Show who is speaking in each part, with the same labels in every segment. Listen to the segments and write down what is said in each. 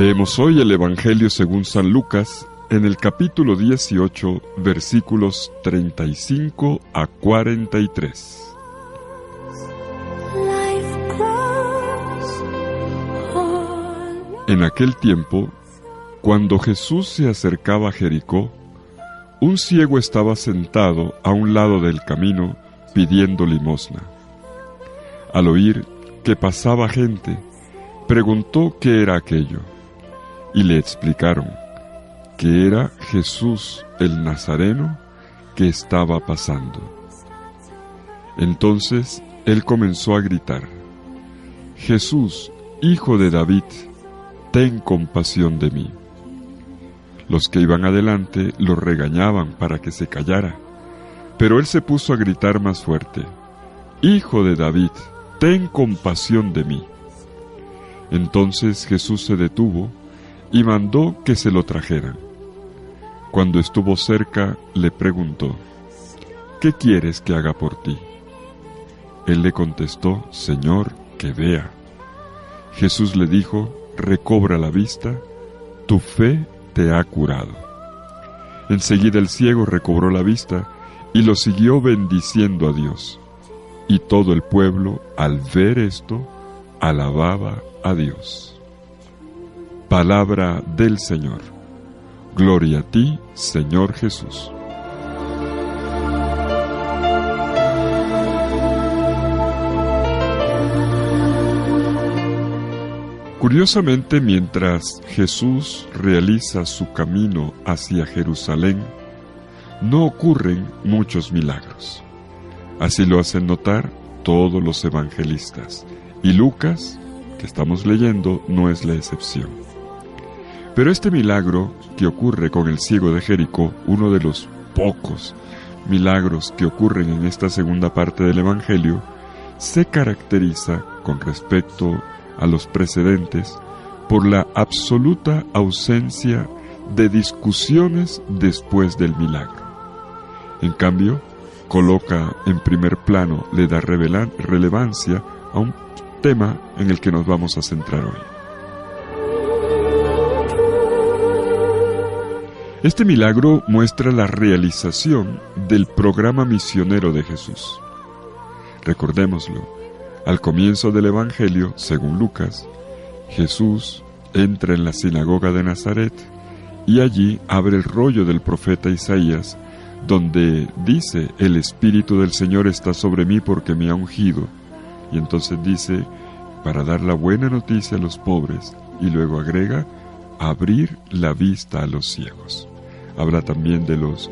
Speaker 1: Leemos hoy el Evangelio según San Lucas, en el capítulo 18, versículos 35 a 43. En aquel tiempo, cuando Jesús se acercaba a Jericó, un ciego estaba sentado a un lado del camino pidiendo limosna. Al oír que pasaba gente, preguntó qué era aquello, y le explicaron que era Jesús el Nazareno que estaba pasando. Entonces él comenzó a gritar: «Jesús, hijo de David, ten compasión de mí». Los que iban adelante lo regañaban para que se callara, pero él se puso a gritar más fuerte: «Hijo de David, ten compasión de mí». Entonces Jesús se detuvo y mandó que se lo trajeran. Cuando estuvo cerca, le preguntó: «¿Qué quieres que haga por ti?». Él le contestó: «Señor, que vea». Jesús le dijo: «Recobra la vista, tu fe te ha curado». Enseguida el ciego recobró la vista y lo siguió bendiciendo a Dios. Y todo el pueblo, al ver esto, alababa a Dios. Palabra del Señor. Gloria a ti, Señor Jesús. Curiosamente, mientras Jesús realiza su camino hacia Jerusalén, no ocurren muchos milagros. Así lo hacen notar todos los evangelistas, y Lucas, que estamos leyendo, no es la excepción. Pero este milagro que ocurre con el ciego de Jericó, uno de los pocos milagros que ocurren en esta segunda parte del Evangelio, se caracteriza, con respecto a los precedentes, por la absoluta ausencia de discusiones después del milagro. En cambio, coloca en primer plano, le da relevancia a un tema en el que nos vamos a centrar hoy. Este milagro muestra la realización del programa misionero de Jesús. Recordémoslo, al comienzo del Evangelio, según Lucas, Jesús entra en la sinagoga de Nazaret y allí abre el rollo del profeta Isaías, donde dice: «El Espíritu del Señor está sobre mí porque me ha ungido». Y entonces dice: «para dar la buena noticia a los pobres», y luego agrega: «abrir la vista a los ciegos». Habla también de los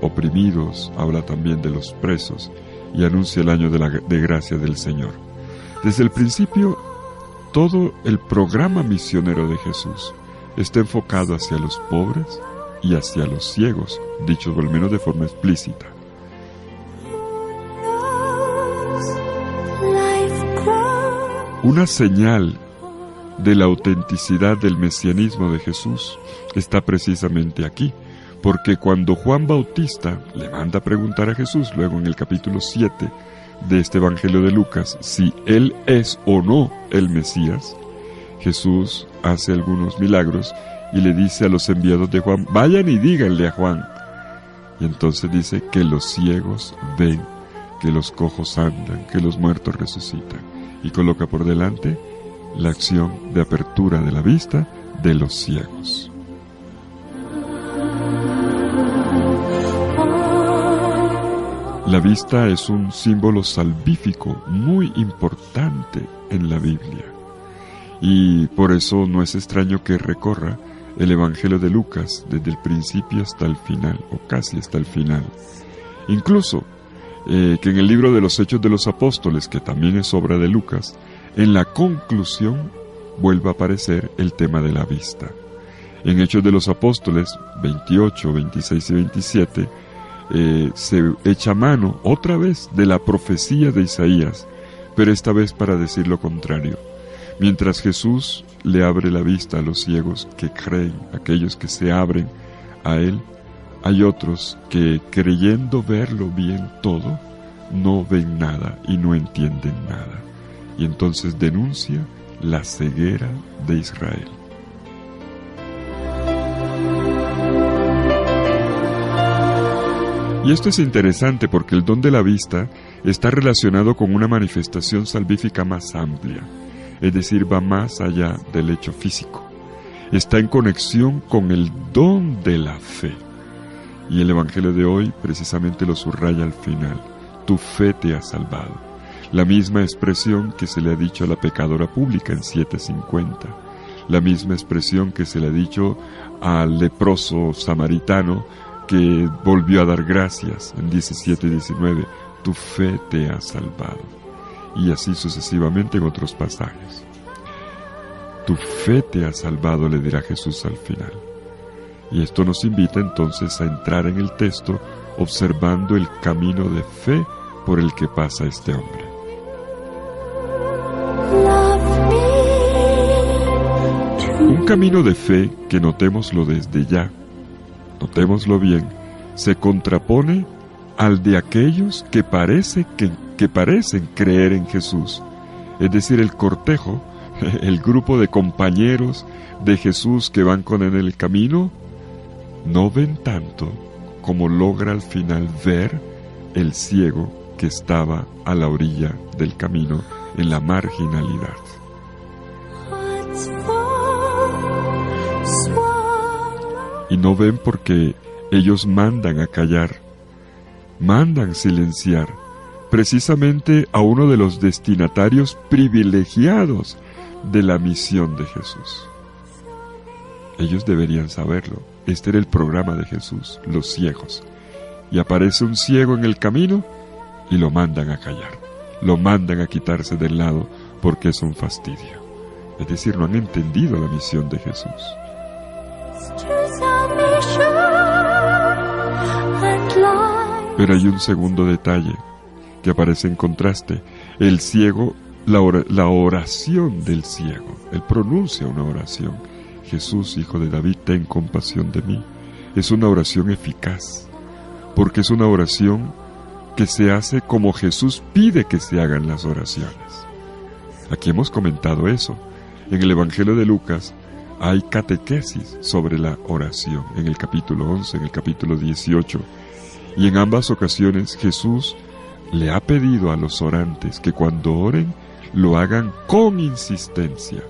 Speaker 1: oprimidos, habla también de los presos, y anuncia el año de gracia del Señor. Desde el principio, todo el programa misionero de Jesús está enfocado hacia los pobres y hacia los ciegos, dicho al menos de forma explícita. Una señal de la autenticidad del mesianismo de Jesús está precisamente aquí, porque cuando Juan Bautista le manda a preguntar a Jesús, luego en el capítulo 7 de este Evangelio de Lucas, si él es o no el Mesías, Jesús hace algunos milagros y le dice a los enviados de Juan: «Vayan y díganle a Juan». Y entonces dice que los ciegos ven, que los cojos andan, que los muertos resucitan, y coloca por delante la acción de apertura de la vista de los ciegos. La vista es un símbolo salvífico muy importante en la Biblia, y por eso no es extraño que recorra el Evangelio de Lucas desde el principio hasta el final, o casi hasta el final. Incluso que en el libro de los Hechos de los Apóstoles, que también es obra de Lucas, en la conclusión vuelve a aparecer el tema de la vista. En Hechos de los Apóstoles 28, 26 y 27, se echa mano otra vez de la profecía de Isaías, pero esta vez para decir lo contrario. Mientras Jesús le abre la vista a los ciegos que creen, aquellos que se abren a Él, hay otros que, creyendo verlo bien todo, no ven nada y no entienden nada. Y entonces denuncia la ceguera de Israel. Y esto es interesante porque el don de la vista está relacionado con una manifestación salvífica más amplia, es decir, va más allá del hecho físico. Está en conexión con el don de la fe. Y el Evangelio de hoy precisamente lo subraya al final: tu fe te ha salvado. La misma expresión que se le ha dicho a la pecadora pública en 7:50. La misma expresión que se le ha dicho al leproso samaritano que volvió a dar gracias en 17:19. Tu fe te ha salvado. Y así sucesivamente en otros pasajes. Tu fe te ha salvado, le dirá Jesús al final. Y esto nos invita entonces a entrar en el texto observando el camino de fe por el que pasa este hombre. Un camino de fe que, notémoslo desde ya, notémoslo bien, se contrapone al de aquellos que parecen creer en Jesús, es decir, el cortejo, el grupo de compañeros de Jesús que van con él en el camino, no ven tanto como logra al final ver el ciego que estaba a la orilla del camino, en la marginalidad. Y no ven porque ellos mandan a callar, mandan silenciar, precisamente a uno de los destinatarios privilegiados de la misión de Jesús. Ellos deberían saberlo. Este era el programa de Jesús, los ciegos. Y aparece un ciego en el camino y lo mandan a callar, lo mandan a quitarse del lado porque es un fastidio. Es decir, no han entendido la misión de Jesús. Pero hay un segundo detalle que aparece en contraste. El ciego, la oración del ciego. Él pronuncia una oración: Jesús, Hijo de David, ten compasión de mí. Es una oración eficaz, porque es una oración que se hace como Jesús pide que se hagan las oraciones. Aquí hemos comentado eso. En el Evangelio de Lucas hay catequesis sobre la oración, en el capítulo 11, en el capítulo 18. Y en ambas ocasiones Jesús le ha pedido a los orantes que cuando oren lo hagan con insistencia,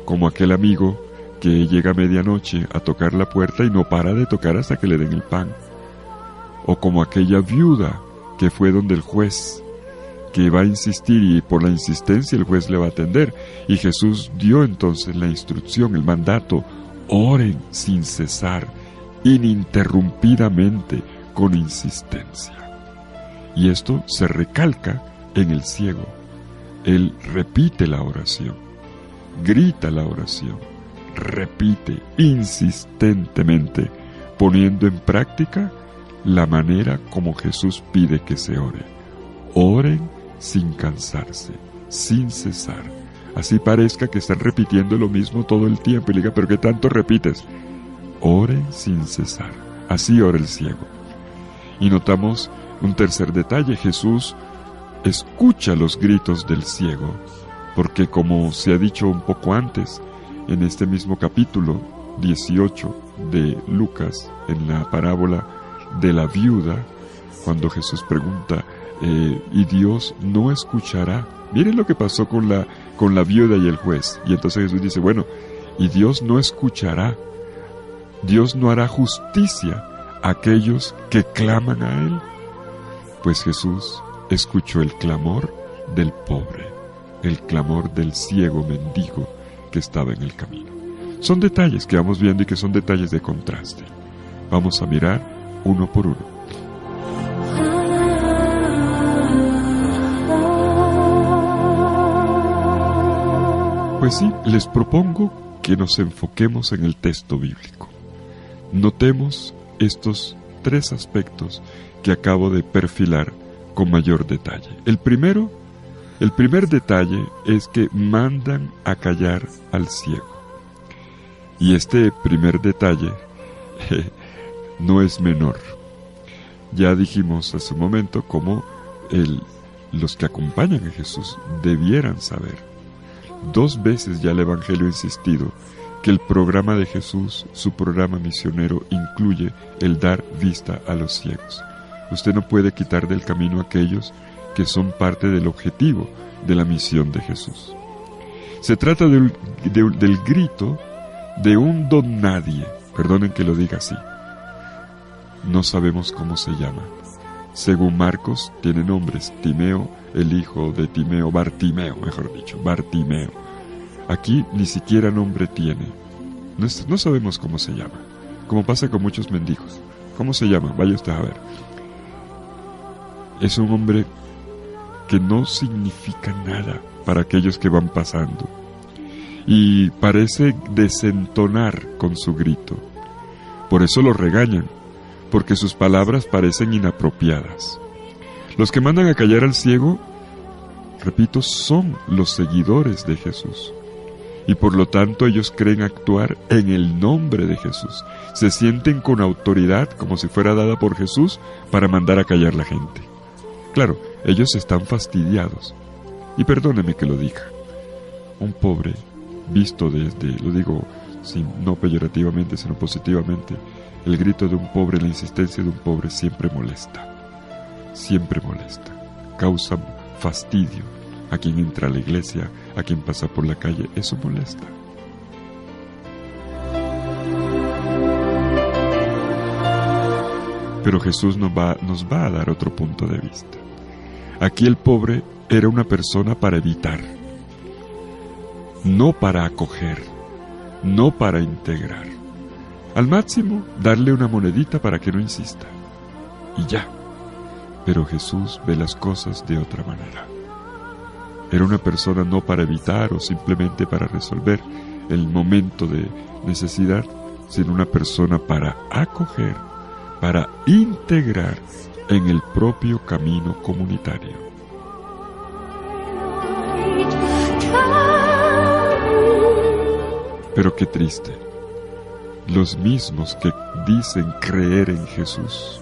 Speaker 1: como aquel amigo que llega a medianoche a tocar la puerta y no para de tocar hasta que le den el pan, o como aquella viuda que fue donde el juez, que va a insistir y por la insistencia el juez le va a atender, y Jesús dio entonces la instrucción, el mandato: oren sin cesar, ininterrumpidamente, con insistencia. Y esto se recalca en el ciego. Él repite la oración, grita la oración, repite insistentemente, poniendo en práctica la manera como Jesús pide que se ore. Oren sin cansarse, sin cesar. Así parezca que están repitiendo lo mismo todo el tiempo y le diga: ¿pero qué tanto repites? Oren sin cesar. Así ora el ciego. Y notamos un tercer detalle: Jesús escucha los gritos del ciego, porque, como se ha dicho un poco antes, en este mismo capítulo 18 de Lucas, en la parábola de la viuda, cuando Jesús pregunta: ¿y Dios no escuchará? Miren lo que pasó con la viuda y el juez. Y entonces Jesús dice: bueno, ¿y Dios no escuchará? ¿Dios no hará justicia a aquellos que claman a Él? Pues Jesús escuchó el clamor del pobre, el clamor del ciego mendigo que estaba en el camino. Son detalles que vamos viendo y que son detalles de contraste. Vamos a mirar uno por uno. Pues sí, les propongo que nos enfoquemos en el texto bíblico. Notemos estos tres aspectos que acabo de perfilar con mayor detalle. El primer detalle es que mandan a callar al ciego. Y este primer detalle no es menor. Ya dijimos hace un momento cómo los que acompañan a Jesús debieran saber. 2 veces ya el Evangelio ha insistido que el programa de Jesús, su programa misionero, incluye el dar vista a los ciegos. Usted no puede quitar del camino a aquellos que son parte del objetivo de la misión de Jesús. Se trata del grito de un don nadie, perdonen que lo diga así. No sabemos cómo se llama. Según Marcos, tiene nombres: Timeo, el hijo de Timeo, Bartimeo, mejor dicho, Bartimeo. Aquí ni siquiera nombre tiene. No sabemos cómo se llama, como pasa con muchos mendigos. ¿Cómo se llama? Vaya usted a ver. Es un hombre que no significa nada para aquellos que van pasando, y parece desentonar con su grito. Por eso lo regañan, porque sus palabras parecen inapropiadas. Los que mandan a callar al ciego, repito, son los seguidores de Jesús, y por lo tanto ellos creen actuar en el nombre de Jesús. Se sienten con autoridad, como si fuera dada por Jesús, para mandar a callar la gente. Claro, ellos están fastidiados. Y perdóneme que lo diga, un pobre, visto desde, lo digo no peyorativamente, sino positivamente, el grito de un pobre, la insistencia de un pobre siempre molesta, causa fastidio a quien entra a la iglesia, a quien pasa por la calle, eso molesta. Pero Jesús nos va a dar otro punto de vista. Aquí el pobre era una persona para evitar, no para acoger, no para integrar. Al máximo, darle una monedita para que no insista, y ya. Pero Jesús ve las cosas de otra manera. Era una persona no para evitar o simplemente para resolver el momento de necesidad, sino una persona para acoger, para integrar en el propio camino comunitario. Pero qué triste, los mismos que dicen creer en Jesús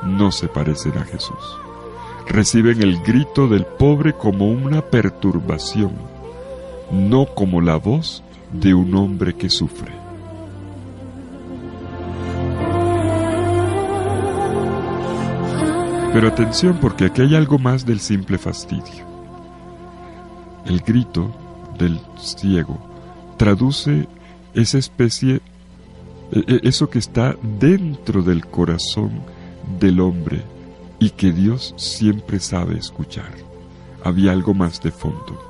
Speaker 1: no se parecen a Jesús. Reciben el grito del pobre como una perturbación, no como la voz de un hombre que sufre. Pero atención, porque aquí hay algo más del simple fastidio. El grito del ciego traduce esa especie, eso que está dentro del corazón del hombre y que Dios siempre sabe escuchar. Había algo más de fondo.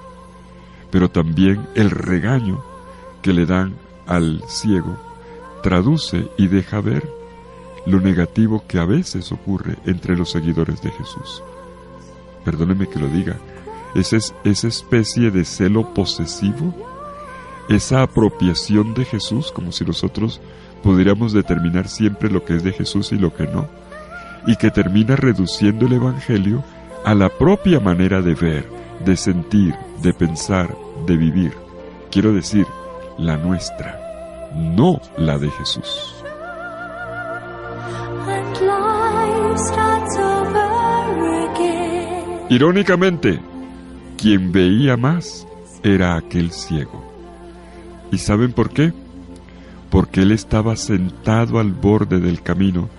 Speaker 1: Pero también el regaño que le dan al ciego traduce y deja ver lo negativo que a veces ocurre entre los seguidores de Jesús. Perdóneme que lo diga, esa especie de celo posesivo, esa apropiación de Jesús, como si nosotros pudiéramos determinar siempre lo que es de Jesús y lo que no, y que termina reduciendo el Evangelio a la propia manera de ver, de sentir, de pensar, de vivir. Quiero decir, la nuestra, no la de Jesús. Irónicamente, quien veía más era aquel ciego. ¿Y saben por qué? Porque él estaba sentado al borde del camino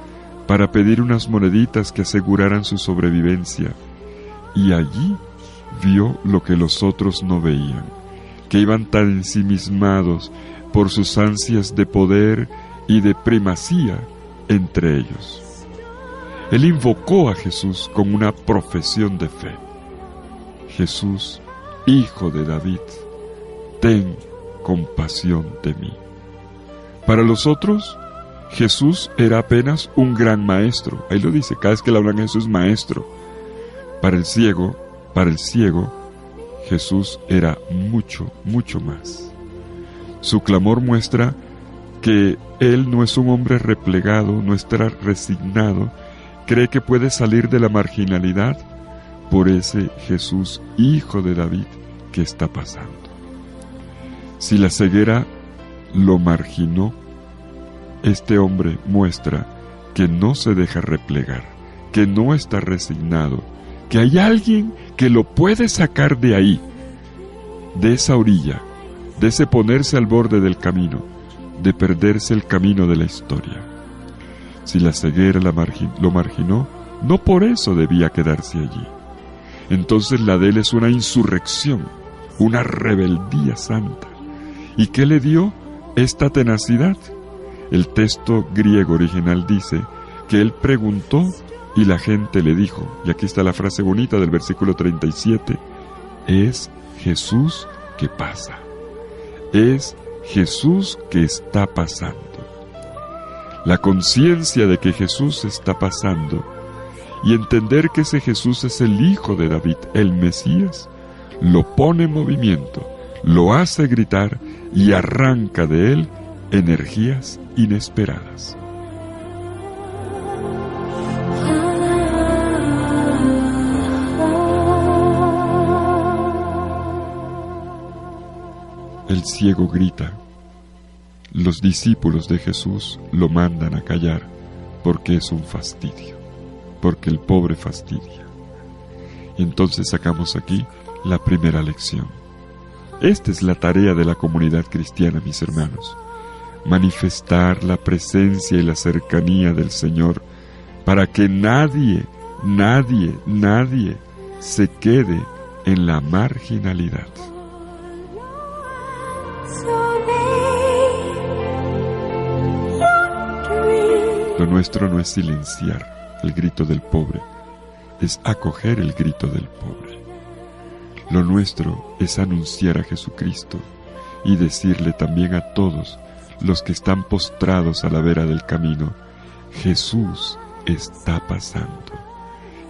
Speaker 1: para pedir unas moneditas que aseguraran su sobrevivencia, y allí vio lo que los otros no veían, que iban tan ensimismados por sus ansias de poder y de primacía entre ellos. Él invocó a Jesús con una profesión de fe. Jesús, Hijo de David, ten compasión de mí. Para los otros, Jesús era apenas un gran maestro. Ahí lo dice, cada vez que le hablan a Jesús, maestro. Para el ciego, Jesús era mucho, mucho más. Su clamor muestra que él no es un hombre replegado, no está resignado, cree que puede salir de la marginalidad por ese Jesús, Hijo de David, que está pasando. Si la ceguera lo marginó, este hombre muestra que no se deja replegar, que no está resignado, que hay alguien que lo puede sacar de ahí, de esa orilla, de ese ponerse al borde del camino, de perderse el camino de la historia. Si la ceguera lo marginó, No por eso debía quedarse allí. Entonces la de él es una insurrección, una rebeldía santa. ¿Y qué le dio esta tenacidad? El texto griego original dice que él preguntó y la gente le dijo, y aquí está la frase bonita del versículo 37, es Jesús que pasa. Es Jesús que está pasando. La conciencia de que Jesús está pasando y entender que ese Jesús es el Hijo de David, el Mesías, lo pone en movimiento, lo hace gritar y arranca de él energías inesperadas. El ciego grita. Los discípulos de Jesús lo mandan a callar porque es un fastidio, porque el pobre fastidia. Y entonces sacamos aquí la primera lección. Esta es la tarea de la comunidad cristiana, mis hermanos. Manifestar la presencia y la cercanía del Señor para que nadie se quede en la marginalidad. Lo nuestro no es silenciar el grito del pobre, es acoger el grito del pobre. Lo nuestro es anunciar a Jesucristo y decirle también a todos los que están postrados a la vera del camino, Jesús está pasando.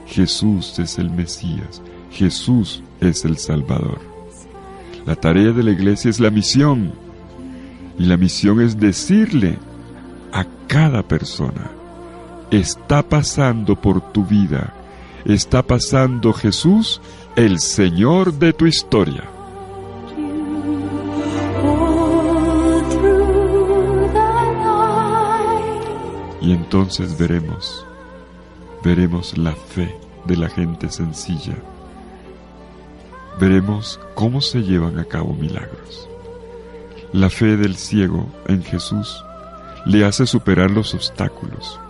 Speaker 1: Jesús es el Mesías, Jesús es el Salvador. La tarea de la iglesia es la misión, y la misión es decirle a cada persona, está pasando por tu vida, está pasando Jesús, el Señor de tu historia. Y entonces veremos la fe de la gente sencilla. Veremos cómo se llevan a cabo milagros. La fe del ciego en Jesús le hace superar los obstáculos.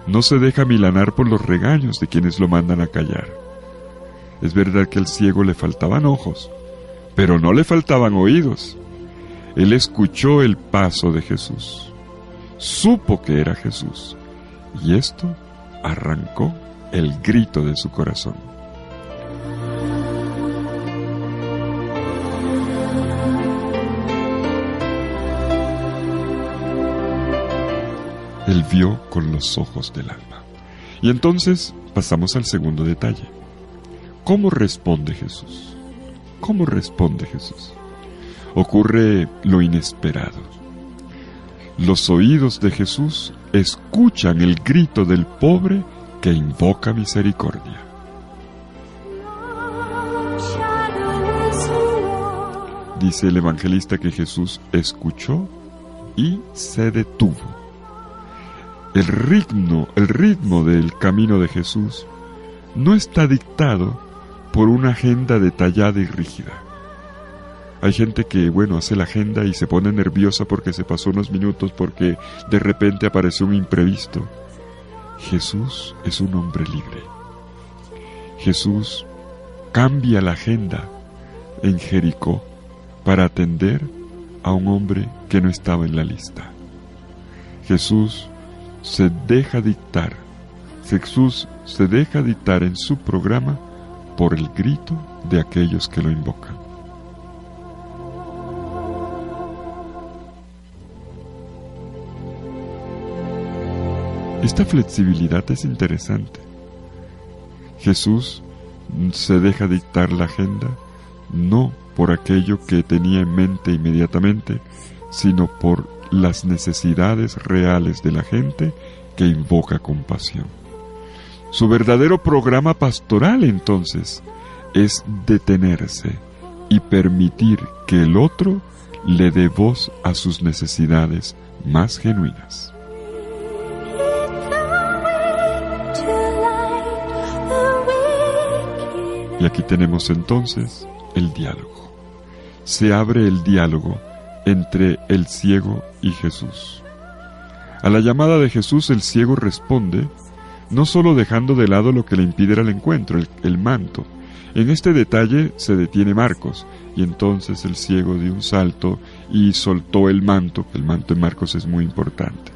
Speaker 1: No se deja milanar por los regaños de quienes lo mandan a callar. Es verdad que al ciego le faltaban ojos, pero no le faltaban oídos. Él escuchó el paso de Jesús, supo que era Jesús, y esto arrancó el grito de su corazón. Él vio con los ojos del alma. Y entonces pasamos al segundo detalle. ¿Cómo responde Jesús? ¿Cómo responde Jesús? Ocurre lo inesperado. Los oídos de Jesús escuchan el grito del pobre que invoca misericordia. Dice el evangelista que Jesús escuchó y se detuvo. El ritmo del camino de Jesús no está dictado por una agenda detallada y rígida. Hay gente que, hace la agenda y se pone nerviosa porque se pasó unos minutos, porque de repente apareció un imprevisto. Jesús es un hombre libre. Jesús cambia la agenda en Jericó para atender a un hombre que no estaba en la lista. Jesús se deja dictar en su programa por el grito de aquellos que lo invocan. Esta flexibilidad es interesante. Jesús se deja dictar la agenda no por aquello que tenía en mente inmediatamente, sino por las necesidades reales de la gente que invoca compasión. Su verdadero programa pastoral, entonces, es detenerse y permitir que el otro le dé voz a sus necesidades más genuinas. Y aquí tenemos entonces el diálogo. Se abre el diálogo entre el ciego y Jesús. A la llamada de Jesús el ciego responde no solo dejando de lado lo que le impidiera el encuentro, el manto. En este detalle se detiene Marcos, y entonces el ciego dio un salto y soltó el manto en Marcos es muy importante.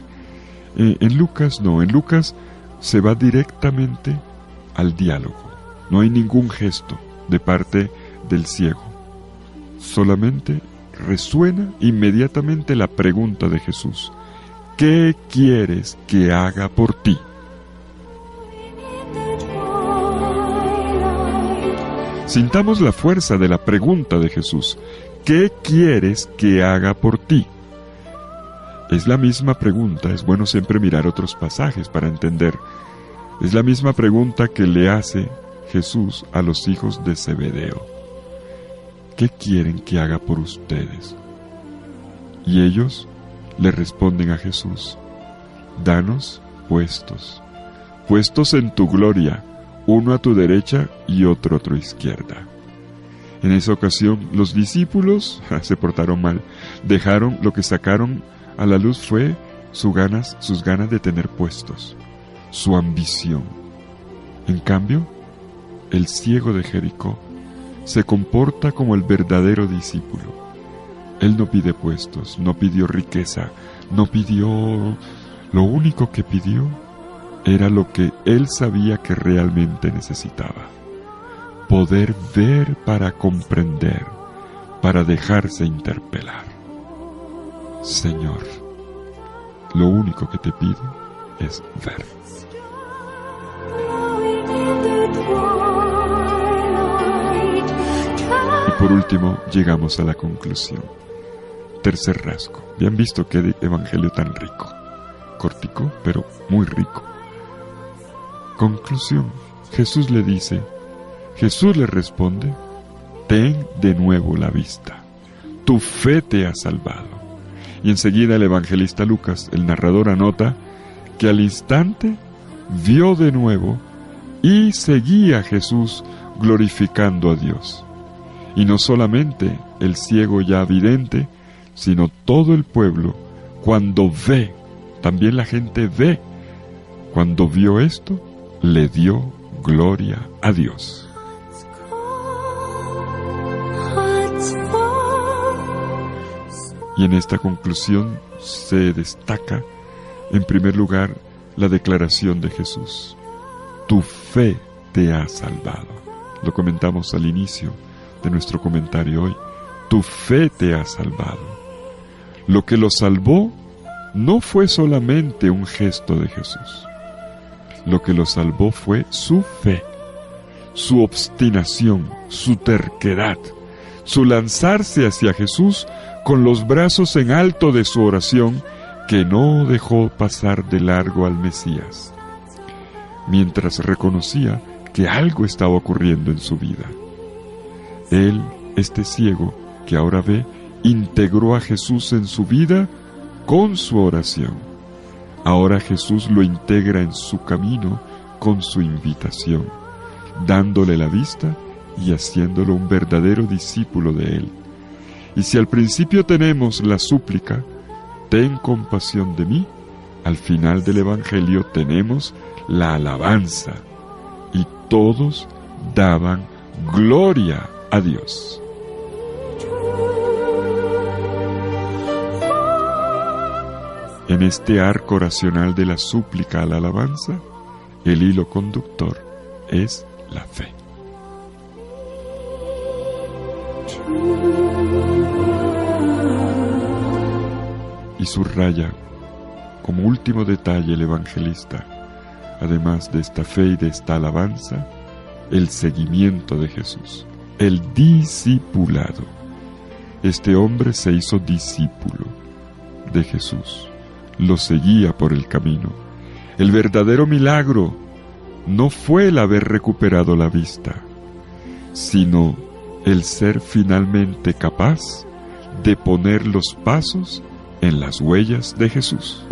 Speaker 1: En Lucas no, en Lucas se va directamente al diálogo. No hay ningún gesto de parte del ciego. Solamente resuena inmediatamente la pregunta de Jesús: ¿qué quieres que haga por ti? Sintamos la fuerza de la pregunta de Jesús: ¿qué quieres que haga por ti? Es la misma pregunta, es bueno siempre mirar otros pasajes para entender. Es la misma pregunta que le hace Jesús a los hijos de Zebedeo: ¿qué quieren que haga por ustedes? Y ellos le responden a Jesús: danos puestos en tu gloria, uno a tu derecha y otro a tu izquierda. En esa ocasión los discípulos se portaron mal, lo que sacaron a la luz fue sus ganas de tener puestos, su ambición. En cambio, el ciego de Jericó se comporta como el verdadero discípulo. Él no pide puestos, no pidió riqueza, lo único que pidió era lo que él sabía que realmente necesitaba: poder ver para comprender, para dejarse interpelar. Señor, lo único que te pido es ver. Y por último, llegamos a la conclusión. Tercer rasgo. ¿Habían visto qué evangelio tan rico? Cortico, pero muy rico. Conclusión. Jesús le responde: ten de nuevo la vista. Tu fe te ha salvado. Y enseguida el evangelista Lucas, el narrador, anota que al instante vio de nuevo y seguía a Jesús glorificando a Dios. Y no solamente el ciego ya vidente, sino todo el pueblo, cuando ve, también la gente ve, cuando vio esto, le dio gloria a Dios. Y en esta conclusión se destaca, en primer lugar, la declaración de Jesús: tu fe te ha salvado. Lo comentamos al inicio de nuestro comentario hoy. Tu fe te ha salvado. Lo que lo salvó no fue solamente un gesto de Jesús. Lo que lo salvó fue su fe, su obstinación, su terquedad, su lanzarse hacia Jesús con los brazos en alto de su oración, que no dejó pasar de largo al Mesías, mientras reconocía que algo estaba ocurriendo en su vida. Él, este ciego que ahora ve, integró a Jesús en su vida con su oración. Ahora Jesús lo integra en su camino con su invitación, dándole la vista y haciéndolo un verdadero discípulo de él. Y si al principio tenemos la súplica: ten compasión de mí, al final del Evangelio tenemos la alabanza, y todos daban gloria a Dios. En este arco oracional de la súplica a la alabanza, el hilo conductor es la fe. Y subraya como último detalle el evangelista, además de esta fe y de esta alabanza, el seguimiento de Jesús, el discipulado. Este hombre se hizo discípulo de Jesús, lo seguía por el camino. El verdadero milagro no fue el haber recuperado la vista, sino el ser finalmente capaz de poner los pasos en las huellas de Jesús.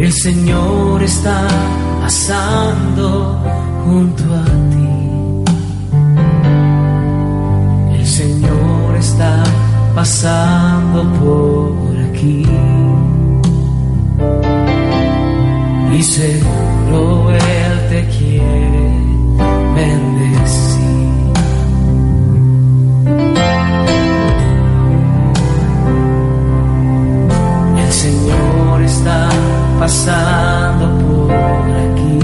Speaker 2: El Señor está pasando junto a ti. El Señor está pasando por aquí. Y seguro Él te quiere bendecir. El Señor está pasando por aquí.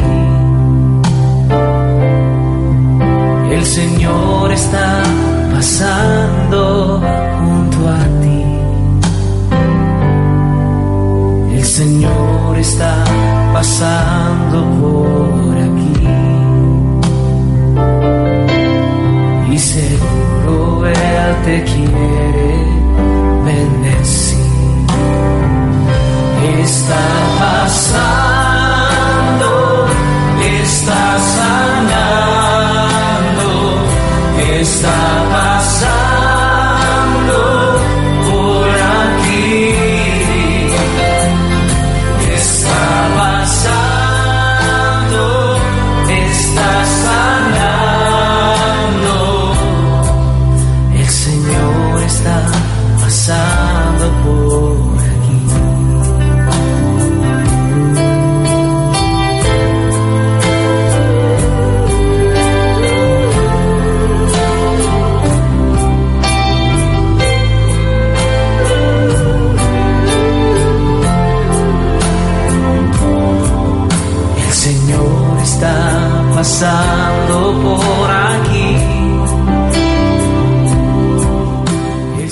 Speaker 2: El Señor está pasando junto a ti. El Señor está pasando por aquí. Y seguro Él te quiere bendecir. Está pasando, está sanando, está pasando por aquí. Está pasando, está sanando. El Señor está pasando por aquí. Está pasando por aquí.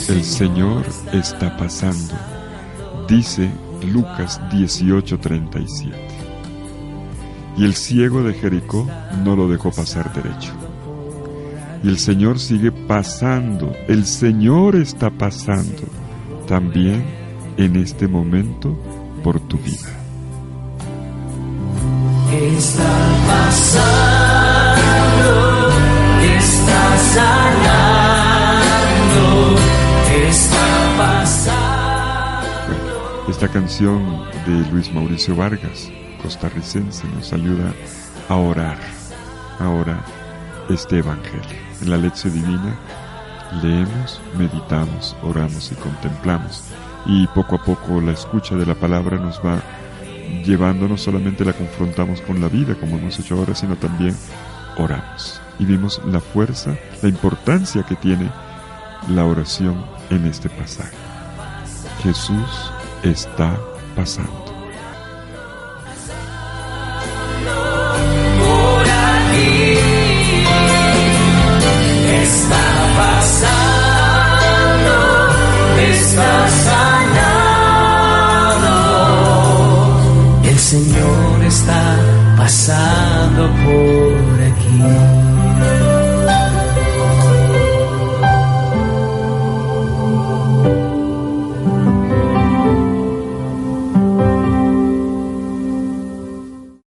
Speaker 1: El Señor está pasando, dice Lucas 18:37. Y el ciego de Jericó no lo dejó pasar derecho. Y el Señor sigue pasando, el Señor está pasando también en este momento por tu vida.
Speaker 2: Está pasando, está sanando, está pasando.
Speaker 1: Esta canción de Luis Mauricio Vargas, costarricense, nos ayuda a orar ahora este Evangelio. En la lección divina leemos, meditamos, oramos y contemplamos. Y poco a poco la escucha de la palabra nos va llevando, no solamente la confrontamos con la vida como hemos hecho ahora, sino también oramos. Y vimos la fuerza, la importancia que tiene la oración en este pasaje. Jesús está pasando.